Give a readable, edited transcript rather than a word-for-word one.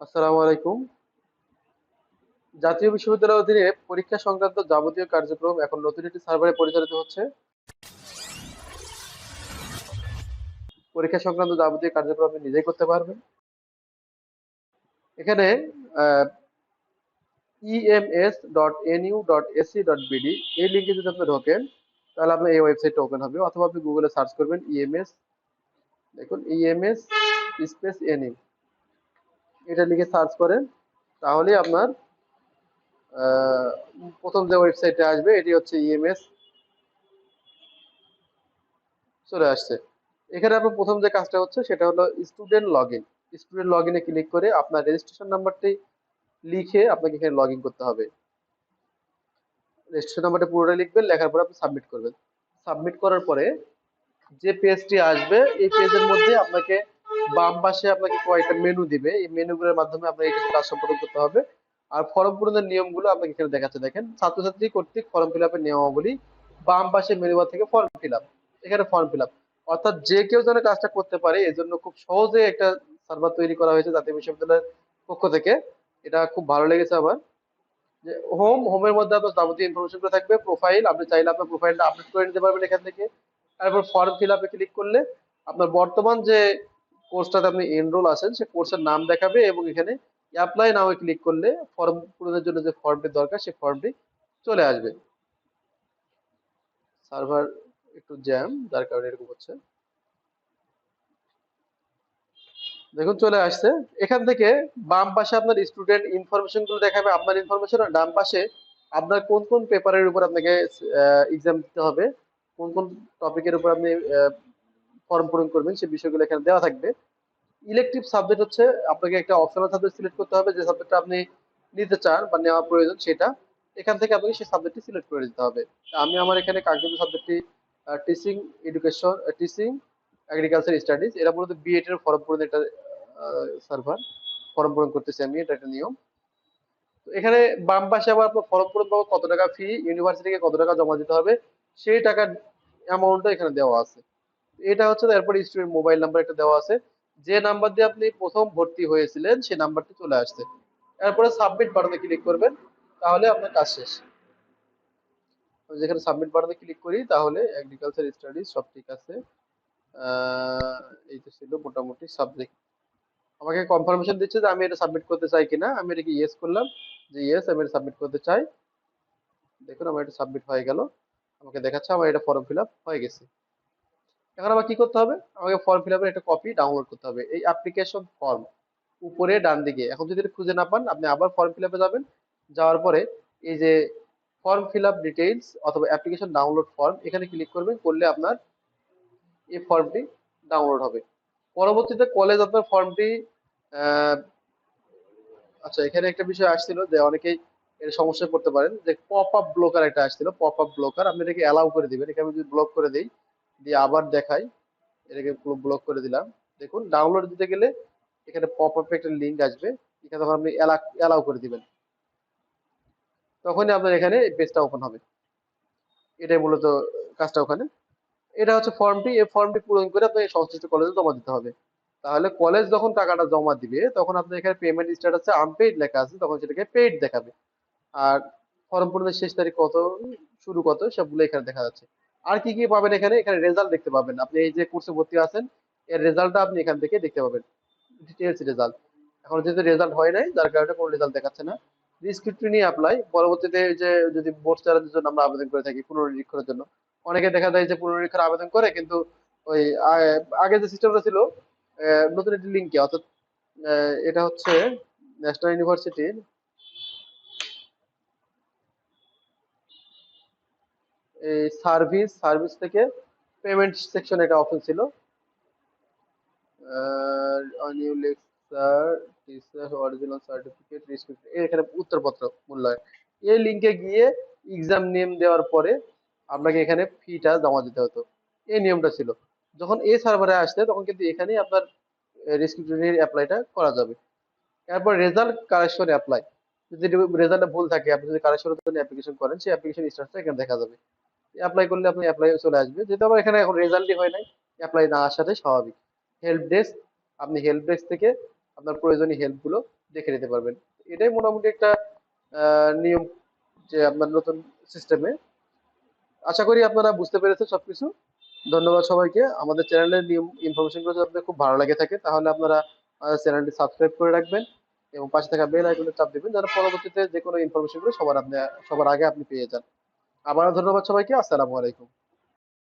আসসালামু আলাইকুম। জাতীয় বিশ্ববিদ্যালয়ের অধীনে পরীক্ষা সংক্রান্ত যাবতীয় কার্যক্রম এখন নতুন একটি সার্ভারে পরিচালিত হচ্ছে। পরীক্ষা সংক্রান্ত যাবতীয় কার্যক্রম আপনি নিজেই করতে পারবেন। এখানে ems.nu.ac.bd এই লিঙ্কে যদি আপনি ঢোকেন তাহলে আপনার এই ওয়েবসাইটটা ওপেন হবে, অথবা আপনি গুগলে সার্চ করবেন ইএমএস। দেখুন ইএমএস স্পেস এনইউ, এটা লিখে সার্চ করেন তাহলে আপনার আহ, প্রথম যে ওয়েবসাইটে আসবে এটি হচ্ছে ইএমএস, চলে আসছে। এখানে আপনার প্রথম যে কাজটা হচ্ছে সেটা হলো student log in. Student log ইনে ক্লিক করে আপনার রেজিস্ট্রেশন নাম্বারটি লিখে আপনাকে এখানে লগ ইন করতে হবে। রেজিস্ট্রেশন নাম্বারটা পুরোটা লিখবেন, লেখার পর আপনি সাবমিট করবেন। সাবমিট করার পরে যে পেজটি আসবে এই পেজের মধ্যে আপনাকে বাম পাশে আপনাকে কয়েকটা মেনু দিবে, এই মেনুগুলোর মাধ্যমে আপনাকে কিছু কাজ সম্পাদন করতে হবে। আর ফর্ম পূরণের নিয়মগুলো আপনাকে এখানে দেখাচ্ছে, দেখেন ছাত্রছাত্রী কর্তৃক ফর্ম ফিল আপের নিয়মাবলী, বাম পাশে মেনু বার থেকে ফর্ম ফিল আপ, এখানে ফর্ম ফিল আপ। অর্থাৎ যে কেউ যেন কাজটা করতে পারে এজন্য খুব সহজে একটা সার্ভার তৈরি করা হয়েছে জাতীয় বিশ্ববিদ্যালয়ের পক্ষ থেকে। এটা খুব ভালো লেগেছে আমার। যে হোমের মধ্যে আপনার যাবতীয় ইনফরমেশন গুলো থাকবে। প্রোফাইল, আপনি চাইলে আপনার প্রোফাইলটা আপডেট করে নিতে পারবেন এখান থেকে। তারপর ফর্ম ফিল আপে ক্লিক করলে আপনার বর্তমান যে কোর্সটাতে আপনি এনরোল আছেন সেই কোর্সের নাম দেখাবে, এবং এখানে অ্যাপ্লাই নাও ক্লিক করলে ফর্ম পূরণের জন্য যে ফর্মটি দরকার সেই ফর্মটি চলে আসবে। সার্ভার একটু জ্যাম, যার কারণে এরকম হচ্ছে। দেখুন চলে আসছে। এখান থেকে বাম পাশে আপনার স্টুডেন্ট ইনফরমেশন গুলো দেখাবে, আপনার ইনফরমেশন। আর ডান পাশে আপনার কোন কোন পেপারের উপর আপনাকে এক্সাম দিতে হবে, কোন কোন টপিকের উপর আপনি ফর্ম পূরণ করবেন সেই বিষয়গুলো এখানে দেওয়া থাকবে। ইলেকটিভ সাবজেক্ট হচ্ছে আপনাকে একটা অপশনাল সাবজেক্ট সিলেক্ট করতে হবে, যে সাবজেক্টটা আপনি নিতে চান বা নেওয়া প্রয়োজন সেটা এখান থেকে আপনাকে সেই সাবজেক্টটি সিলেক্ট করে দিতে হবে। আমি আমার এখানে কাঙ্ক্ষিত সাবজেক্টটি teaching education, teaching agriculture studies, এরা মূলত বিএড এর ফর্ম পূরণ একটা সার্ভার, ফর্ম পূরণ করতেছি আমি, এটা একটা নিয়ম। তো এখানে বাম পাশে আবার আপনার ফর্ম পূরণ পাবো, কত টাকা ফি, ইউনিভার্সিটিকে কত টাকা জমা দিতে হবে সেই টাকার অ্যামাউন্টটা এখানে দেওয়া আছে। এটা হচ্ছে, তারপরে স্টুডেন্ট মোবাইল নাম্বার একটা দেওয়া আছে, যে নাম্বার দিয়ে আপনি প্রথম ভর্তি হয়েছিলেন সেই নাম্বারটি চলে আসছে। এরপরে সাবমিট বাটনে ক্লিক করবেন, তাহলে আপনার কাজ শেষ। আমি যেখানে সাবমিট বাটনে ক্লিক করি তাহলে এগ্রিকালচার স্টাডিজ সব ঠিক আছে। এই তো ছিল মোটামুটি সাবজেক্ট। আমাকে কনফার্মেশন দিচ্ছে যে আমি এটা সাবমিট করতে চাই কিনা। আমি এটাকে ইয়েস করলাম, যে ইয়েস আমি এটা সাবমিট করতে চাই। দেখুন আমার এটা সাবমিট হয়ে গেল, আমাকে দেখাচ্ছে আমার এটা ফর্ম ফিল আপ হয়ে গেছে। এখন আবার কি করতে হবে, আমাকে ফর্ম ফিল আপের একটা কপি ডাউনলোড করতে হবে। এই অ্যাপ্লিকেশন ফর্ম উপরে ডান দিকে, এখন যদি এটা খুঁজে না পান আপনি আবার ফর্ম ফিল আপে যাবেন। যাওয়ার পরে এই যে ফর্ম ফিল আপ ডিটেইলস অথবা অ্যাপ্লিকেশন ডাউনলোড ফর্ম, এখানে ক্লিক করবেন, করলে আপনার এই ফর্মটি ডাউনলোড হবে। পরবর্তীতে কলেজ আপনার ফর্মটি আহ, আচ্ছা, এখানে একটা বিষয় আসছিল যে অনেকেই এর সমস্যায় পড়তে পারেন, যে পপ আপ ব্লকার একটা আসছিল, পপ আপ ব্লকার, আপনি এটাকে অ্যালাউ করে দিবেন। এখানে আমি যদি ব্লক করে দিই, দিয়ে আবার দেখাই, এটাকে পুরো ব্লক করে দিলাম। দেখুন ডাউনলোড দিতে গেলে এখানে পপ আপে একটা লিঙ্ক আসবে, এখানে তখন আপনি অ্যালাউ করে দিবেন, তখনই আপনার এখানে এই পেজটা ওপেন হবে। এটাই মূলত কাজটা ওখানে। এটা হচ্ছে ফর্মটি, এই ফর্মটি পূরণ করে আপনাকে সংশ্লিষ্ট কলেজে জমা দিতে হবে। তাহলে কলেজ যখন টাকাটা জমা দিবে তখন আপনার এখানে পেমেন্ট স্ট্যাটাসে আনপেইড লেখা আছে, তখন সেটাকে পেইড দেখাবে। আর ফর্ম পূরণের শেষ তারিখ কত, শুরু কত, সবগুলো এখানে দেখা যাচ্ছে। আর কি কি পাবেন এখানে, এখানে রেজাল্ট দেখতে পাবেন। আপনি এই যে কোর্সে ভর্তি আছেন এর রেজাল্টটা আপনি এখান থেকে দেখতে পাবেন, ডিটেলস রেজাল্ট। এখন যেহেতু রেজাল্ট হয় নাই যার কারণে কোনো রেজাল্ট দেখাচ্ছে না। রিস্ক্রুটনি অ্যাপ্লাই, পরবর্তীতে যে যদি বোর্ড চ্যালেঞ্জের জন্য আমরা আবেদন করে থাকি পুনর্নিরীক্ষণের জন্য, অনেকে দেখা যায় যে পুনর্নিরীক্ষার আবেদন করে কিন্তু ওই আগে যে সিস্টেমটা ছিল নতুন একটি লিঙ্কে, অর্থাৎ এটা হচ্ছে ন্যাশনাল ইউনিভার্সিটির এই সার্ভিস থেকে পেমেন্ট সেকশন একটা অপশন ছিল, new lecture teacher original certificate receipt, এখানে উত্তরপত্র মূল্যায়ন, এই লিংকে গিয়ে এক্সাম নেম দেওয়ার পরে আপনাকে এখানে ফিটা জমা দিতে হতো। এই নিয়মটা ছিল। যখন এই সার্ভারে আসছে তখন কিন্তু এখানেই আপনার রেসক্রিপশনের অ্যাপ্লাইটা করা যাবে। এরপর রেজাল্ট কারেকশন অ্যাপ্লাই, যদি রেজাল্টে ভুল থাকে আপনি যদি কারেকশনের জন্য অ্যাপ্লিকেশন করেন সেই অ্যাপ্লিকেশন স্ট্যাটাসটা এখানে দেখা যাবে। অ্যাপ্লাই করলে আপনি অ্যাপ্লাই চলে আসবে, যেহেতু আমার এখানে এখন রেজাল্টই হয় নাই, অ্যাপ্লাই না আসাটাই স্বাভাবিক। হেল্প ডেস্ক, আপনি হেল্প ডেস্ক থেকে আপনার প্রয়োজনীয় হেল্প গুলো দেখে নিতে পারবেন। এটাই মোটামুটি একটা নিয়ম যে আপনার নতুন সিস্টেমে। আশা করি আপনারা বুঝতে পেরেছেন সবকিছু। ধন্যবাদ সবাইকে। আমাদের চ্যানেলের নিয়ম ইনফরমেশন গুলো যদি আপনাদের খুব ভালো লাগে থাকে তাহলে আপনারা চ্যানেলটি সাবস্ক্রাইব করে রাখবেন এবং পাশে থাকা বেল আইকনে চাপ দিবেন যেন পরবর্তীতে যে কোনো ইনফরমেশন গুলো সবার আগে আপনি পেয়ে যান। আবারও ধন্যবাদ সবাইকে। আসসালামু আলাইকুম।